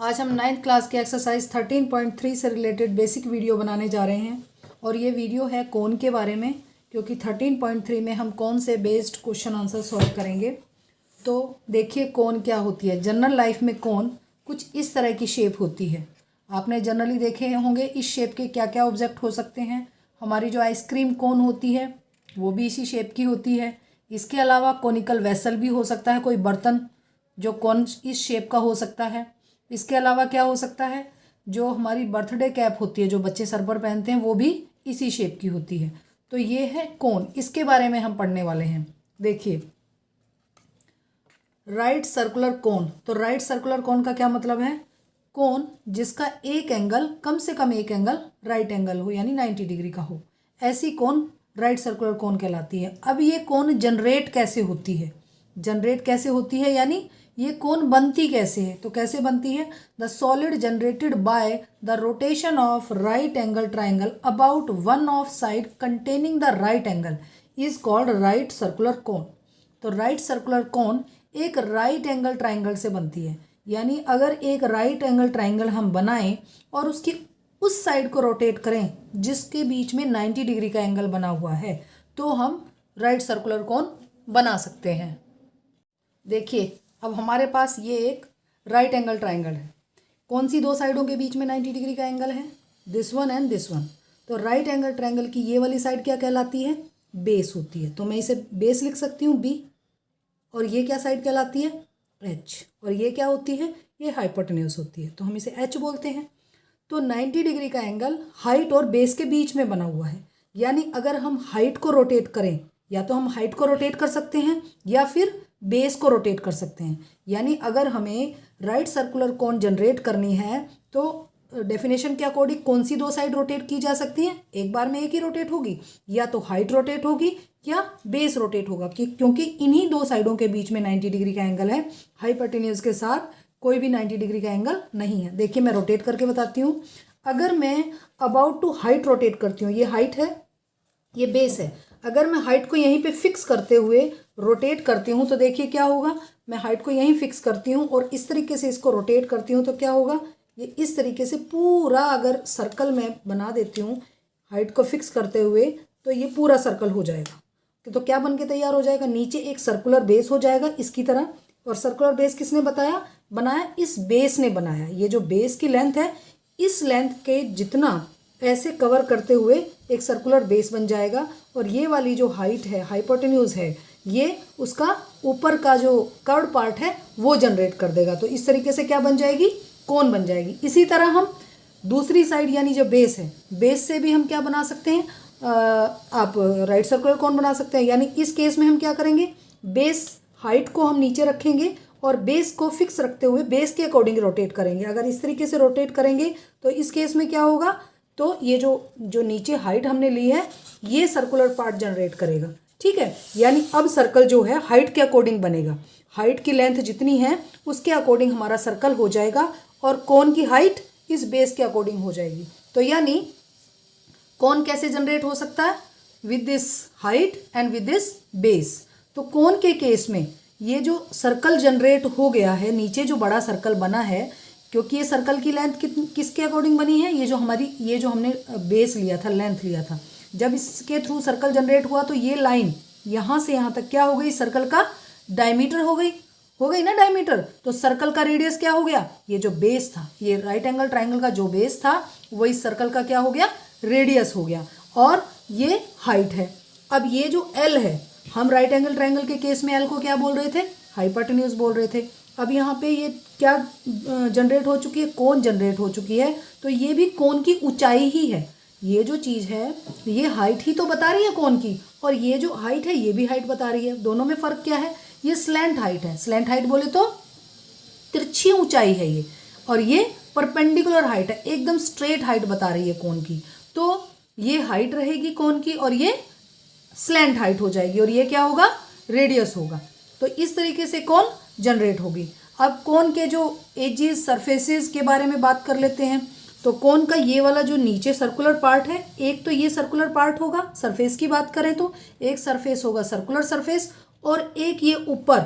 आज हम 9th class के एक्सरसाइज 13.3 से रिलेटेड बेसिक वीडियो बनाने जा रहे हैं और ये वीडियो है कोन के बारे में, क्योंकि 13.3 में हम कौन से बेस्ड क्वेश्चन आंसर सॉल्व करेंगे। तो देखिए कोन क्या होती है। जनरल लाइफ में कोन कुछ इस तरह की शेप होती है। आपने जनरली देखे होंगे इस शेप के क्या क्या ऑब्जेक्ट हो सकते हैं। हमारी जो आइसक्रीम कोन होती है वो भी इसी शेप की होती है। इसके अलावा कोनिकल वेसल भी हो सकता है, कोई बर्तन जो कोन इस शेप का हो सकता है। इसके अलावा क्या हो सकता है, जो हमारी बर्थडे कैप होती है जो बच्चे सर पर पहनते हैं वो भी इसी शेप की होती है। तो ये है कोन, इसके बारे में हम पढ़ने वाले हैं। देखिए राइट सर्कुलर कोन। तो राइट सर्कुलर कोन का क्या मतलब है, कोन जिसका एक एंगल कम से कम एक एंगल राइट एंगल हो, यानी 90 डिग्री का हो, ऐसी कोन राइट सर्कुलर कोन कहलाती है। अब ये कोन जनरेट कैसे होती है, जनरेट कैसे होती है यानी ये कोन बनती कैसे है। तो कैसे बनती है, the solid generated by the rotation of right angle triangle about one of side containing the right angle is called right circular cone. तो राइट सर्कुलर कोन एक राइट एंगल ट्राइंगल से बनती है, यानी अगर एक राइट एंगल ट्राइंगल हम बनाएं और उसकी उस साइड को रोटेट करें जिसके बीच में 90 डिग्री का एंगल बना हुआ है, तो हम राइट सर्कुलर कोन बना सकते हैं। देखिए अब हमारे पास ये एक राइट एंगल ट्राइंगल है। कौन सी दो साइडों के बीच में 90 डिग्री का एंगल है, this one and this one. तो राइट एंगल ट्राइंगल की ये वाली साइड क्या कहलाती है, बेस होती है। तो मैं इसे बेस लिख सकती हूँ बी, और ये क्या साइड कहलाती है, एच, और ये क्या होती है, ये हाइपोटेन्यूज होती है, तो हम इसे एच बोलते हैं। तो 90 डिग्री का एंगल हाइट और बेस के बीच में बना हुआ है, यानी अगर हम हाइट को रोटेट करें, या तो हम हाइट को रोटेट कर सकते हैं या फिर बेस को रोटेट कर सकते हैं। यानी अगर हमें राइट सर्कुलर कोन जनरेट करनी है तो डेफिनेशन के अकॉर्डिंग कौन सी दो साइड रोटेट की जा सकती हैं, एक बार में एक ही रोटेट होगी, या तो हाइट रोटेट होगी या बेस रोटेट होगा, क्योंकि इन्हीं दो साइडों के बीच में 90 डिग्री का एंगल है। हाइपोटेन्यूज के साथ कोई भी 90 डिग्री का एंगल नहीं है। देखिए मैं रोटेट करके बताती हूँ। अगर मैं अबाउट टू हाइट रोटेट करती हूँ, ये हाइट है ये बेस है, अगर मैं हाइट को यहीं पे फिक्स करते हुए रोटेट करती हूँ तो देखिए क्या होगा, मैं हाइट को यहीं फिक्स करती हूँ और इस तरीके से इसको रोटेट करती हूँ तो क्या होगा, ये इस तरीके से पूरा अगर सर्कल में बना देती हूँ हाइट को फिक्स करते हुए, तो ये पूरा सर्कल हो जाएगा। तो क्या बन के तैयार हो जाएगा, नीचे एक सर्कुलर बेस हो जाएगा इसकी तरह। और सर्कुलर बेस किसने बनाया, इस बेस ने बनाया। ये जो बेस की लेंथ है, इस लेंथ के जितना ऐसे कवर करते हुए एक सर्कुलर बेस बन जाएगा, और ये वाली जो हाइट है, हाइपोटेन्यूज है, ये उसका ऊपर का जो कर्व पार्ट है वो जनरेट कर देगा। तो इस तरीके से क्या बन जाएगी, कोन बन जाएगी। इसी तरह हम दूसरी साइड यानी जो बेस है, बेस से भी हम क्या बना सकते हैं, आप राइट सर्कुलर कोन बना सकते हैं। यानी इस केस में हम क्या करेंगे, बेस हाइट को हम नीचे रखेंगे और बेस को फिक्स रखते हुए बेस के अकॉर्डिंग रोटेट करेंगे। अगर इस तरीके से रोटेट करेंगे तो इस केस में क्या होगा, तो ये जो नीचे हाइट हमने ली है ये सर्कुलर पार्ट जनरेट करेगा। ठीक है, यानी अब सर्कल जो है हाइट के अकॉर्डिंग बनेगा। हाइट की लेंथ जितनी है उसके अकॉर्डिंग हमारा सर्कल हो जाएगा, और कोन की हाइट इस बेस के अकॉर्डिंग हो जाएगी। तो यानी कोन कैसे जनरेट हो सकता है, with this height and with this base. तो कोन के केस में ये जो सर्कल जनरेट हो गया है, नीचे जो बड़ा सर्कल बना है, क्योंकि ये सर्कल की लेंथ किसके अकॉर्डिंग बनी है, ये जो हमने बेस लिया था, लेंथ लिया था, जब इसके थ्रू सर्कल जनरेट हुआ तो ये लाइन यहाँ से यहाँ तक क्या हो गई, सर्कल का डायमीटर हो गई ना डायमीटर। तो सर्कल का रेडियस क्या हो गया, ये जो बेस था, ये राइट एंगल ट्राइंगल का जो बेस था वो इस सर्कल का क्या हो गया, रेडियस हो गया, और ये हाइट है। अब ये जो एल है, हम राइट एंगल ट्राइंगल के केस में एल को क्या बोल रहे थे, हाइपोटेन्यूज बोल रहे थे। अब यहाँ पे ये क्या जनरेट हो चुकी है, कोन जनरेट हो चुकी है। तो ये भी कोन की ऊंचाई ही है। ये जो चीज़ है ये हाइट ही तो बता रही है कोन की, और ये जो हाइट है ये भी हाइट बता रही है। दोनों में फ़र्क क्या है, ये स्लैंट हाइट है। स्लैंट हाइट बोले तो तिरछी ऊंचाई है ये, और ये परपेंडिकुलर हाइट है, एकदम स्ट्रेट हाइट बता रही है कोन की। तो ये हाइट रहेगी कोन की और ये स्लैंट हाइट हो जाएगी, और ये क्या होगा, रेडियस होगा। तो इस तरीके से कोन जनरेट होगी। अब कोन के जो एजेस, सरफेसेस के बारे में बात कर लेते हैं। तो कोन का ये वाला जो नीचे सर्कुलर पार्ट है, एक तो ये सर्कुलर पार्ट होगा, सरफेस की बात करें तो एक सरफेस होगा सर्कुलर सरफेस, और एक ये ऊपर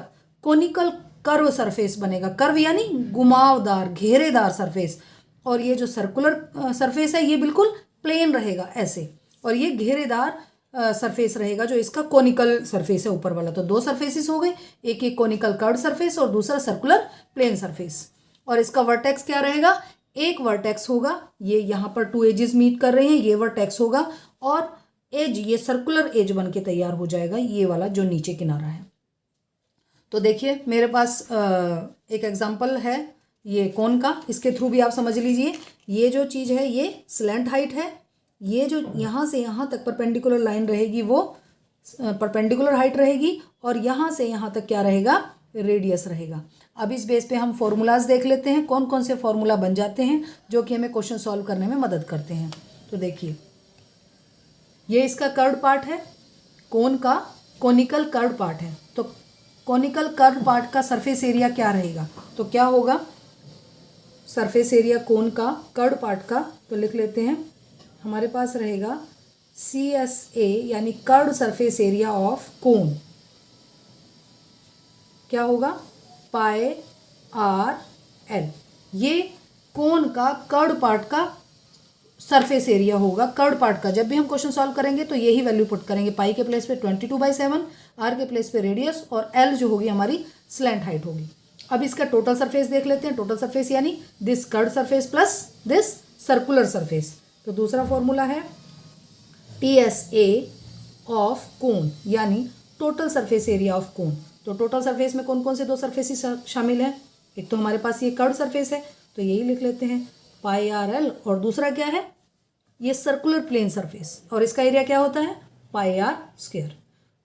कोनिकल कर्व सरफेस बनेगा। कर्व यानी घुमावदार, घेरेदार सरफेस। और ये जो सर्कुलर सरफेस है ये बिल्कुल प्लेन रहेगा ऐसे, और ये घेरेदार सरफेस रहेगा जो इसका कोनिकल सरफेस है ऊपर वाला। तो दो सरफेसेस हो गए, एक कोनिकल कर्व सरफेस और दूसरा सर्कुलर प्लेन सरफेस। और इसका वर्टेक्स क्या रहेगा, एक वर्टेक्स होगा, ये यहाँ पर टू एजेस मीट कर रहे हैं, ये वर्टेक्स होगा, और एज ये सर्कुलर एज बन के तैयार हो जाएगा, ये वाला जो नीचे किनारा है। तो देखिए मेरे पास एक एग्जांपल है ये कोन का, इसके थ्रू भी आप समझ लीजिए। ये जो चीज़ है ये स्लैंट हाइट है, ये जो यहाँ से यहाँ तक परपेंडिकुलर लाइन रहेगी वो परपेंडिकुलर हाइट रहेगी, और यहाँ से यहाँ तक क्या रहेगा, रेडियस रहेगा। अब इस बेस पे हम फॉर्मूलाज देख लेते हैं, कौन कौन से फॉर्मूला बन जाते हैं जो कि हमें क्वेश्चन सॉल्व करने में मदद करते हैं। तो देखिए ये इसका कर्व्ड पार्ट है, कोन का कोनिकल कर्व्ड पार्ट है। तो कोनिकल कर्व्ड पार्ट का सरफेस एरिया क्या रहेगा, तो क्या होगा सरफेस एरिया कोन का कर्व्ड पार्ट का, तो लिख लेते हैं हमारे पास रहेगा CSA यानी curved surface area of cone, क्या होगा पाई आर एल। ये कोन का कर्व्ड पार्ट का सरफेस एरिया होगा, कर्व्ड पार्ट का। जब भी हम क्वेश्चन सॉल्व करेंगे तो यही वैल्यू पुट करेंगे, पाई के प्लेस पे 22/7, आर के प्लेस पे रेडियस, और एल जो होगी हमारी स्लैंट हाइट होगी। अब इसका टोटल सरफेस देख लेते हैं। टोटल सरफेस यानी this curved surface plus this circular surface. तो दूसरा फॉर्मूला है TSA ऑफ कोन यानी total surface area of cone. तो टोटल सरफेस में कौन कौन से दो सरफेस शामिल हैं, एक तो हमारे पास ये कर्व्ड सरफेस है तो यही लिख लेते हैं पाई आर एल, और दूसरा क्या है ये सर्कुलर प्लेन सरफेस, और इसका एरिया क्या होता है पाई आर स्क्वायर।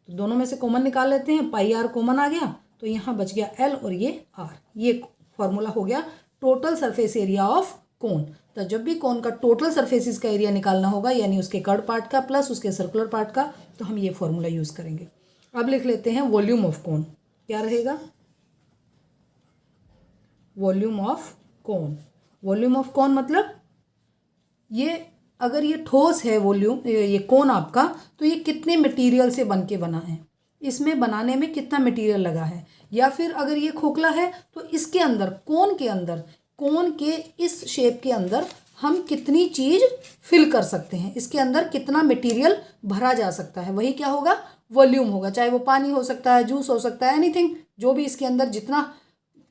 तो दोनों में से कॉमन निकाल लेते हैं, पाई आर कॉमन आ गया तो यहाँ बच गया एल और ये आर। ये फॉर्मूला हो गया total surface area of cone. तो जब भी कोन का टोटल सरफेसिस का एरिया निकालना होगा यानी उसके कर्व्ड पार्ट का प्लस उसके सर्कुलर पार्ट का, तो हम ये फॉर्मूला यूज़ करेंगे। अब लिख लेते हैं वॉल्यूम ऑफ कोन, क्या रहेगा volume of cone. Volume of cone मतलब ये अगर ये ठोस है वॉल्यूम ये कोन आपका, तो ये कितने मटेरियल से बन के बना है, इसमें बनाने में कितना मटेरियल लगा है, या फिर अगर ये खोखला है तो इसके अंदर कोन के इस शेप के अंदर हम कितनी चीज़ फिल कर सकते हैं, इसके अंदर कितना मटेरियल भरा जा सकता है, वही क्या होगा वॉल्यूम होगा। चाहे वो पानी हो सकता है, जूस हो सकता है, एनीथिंग, जो भी इसके अंदर जितना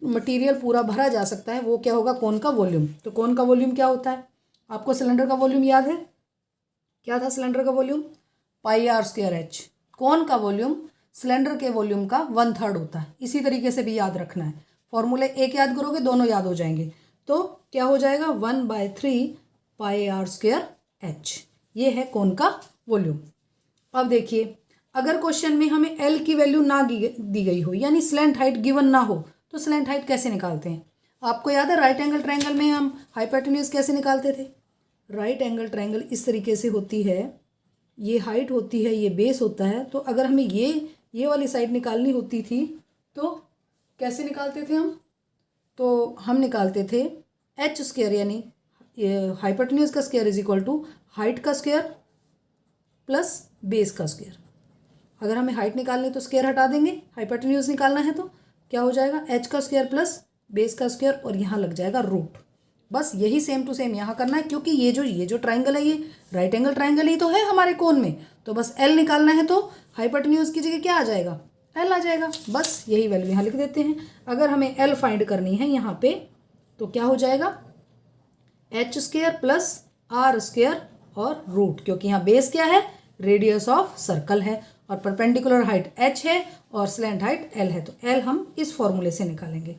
मटेरियल पूरा भरा जा सकता है वो क्या होगा कोन का वॉल्यूम। तो कोन का वॉल्यूम क्या होता है, आपको सिलेंडर का वॉल्यूम याद है, क्या था सिलेंडर का volume pi r square h. Cone का वॉल्यूम सिलेंडर के वॉल्यूम का 1/3 होता है। इसी तरीके से भी याद रखना है, फॉर्मूले एक याद करोगे दोनों याद हो जाएंगे। तो क्या हो जाएगा 1/3 पाई आर स्क्वायर एच, ये है कोन का वॉल्यूम। अब देखिए अगर क्वेश्चन में हमें एल की वैल्यू ना दी गई हो यानी स्लैंट हाइट गिवन ना हो, तो स्लैंट हाइट कैसे निकालते हैं, आपको याद है राइट एंगल ट्रायंगल में हम हाइपोटेन्यूज कैसे निकालते थे। राइट एंगल ट्रायंगल इस तरीके से होती है, ये हाइट होती है, ये बेस होता है। तो अगर हमें ये वाली साइड निकालनी होती थी तो कैसे निकालते थे हम, तो हम निकालते थे एच स्क्वायर यानी हाइपोटेन्यूज का square is equal to height का स्क्वायर प्लस बेस का स्क्वायर। अगर हमें हाइट निकालनी तो स्क्वायर हटा देंगे, हाइपोटेन्यूज निकालना है तो क्या हो जाएगा एच का स्क्वायर प्लस बेस का स्क्वायर, और यहाँ लग जाएगा रूट। बस यही सेम टू सेम यहाँ करना है, क्योंकि ये जो ट्राइंगल है ये राइट एंगल ट्राइंगल ही तो है हमारे कोन में। तो बस एल निकालना है तो हाइपोटेन्यूज की जगह क्या आ जाएगा एल आ जाएगा, बस यही वैल्यू यहाँ लिख देते हैं। अगर हमें एल फाइंड करनी है यहाँ पे तो क्या हो जाएगा H square plus R square और रूट, क्योंकि यहाँ बेस क्या है रेडियस ऑफ सर्कल है, और परपेंडिकुलर हाइट एच है और स्लैंट हाइट एल है, तो एल हम इस फॉर्मूले से निकालेंगे।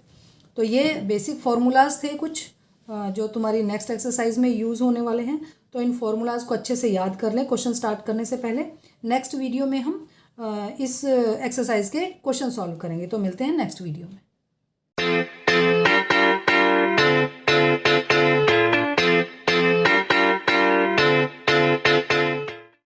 तो ये बेसिक फार्मूलाज थे कुछ जो तुम्हारी नेक्स्ट एक्सरसाइज में यूज़ होने वाले हैं। तो इन फार्मूलाज को अच्छे से याद कर लें क्वेश्चन स्टार्ट करने से पहले। नेक्स्ट वीडियो में हम इस एक्सरसाइज के क्वेश्चन सॉल्व करेंगे। तो मिलते हैं नेक्स्ट वीडियो में।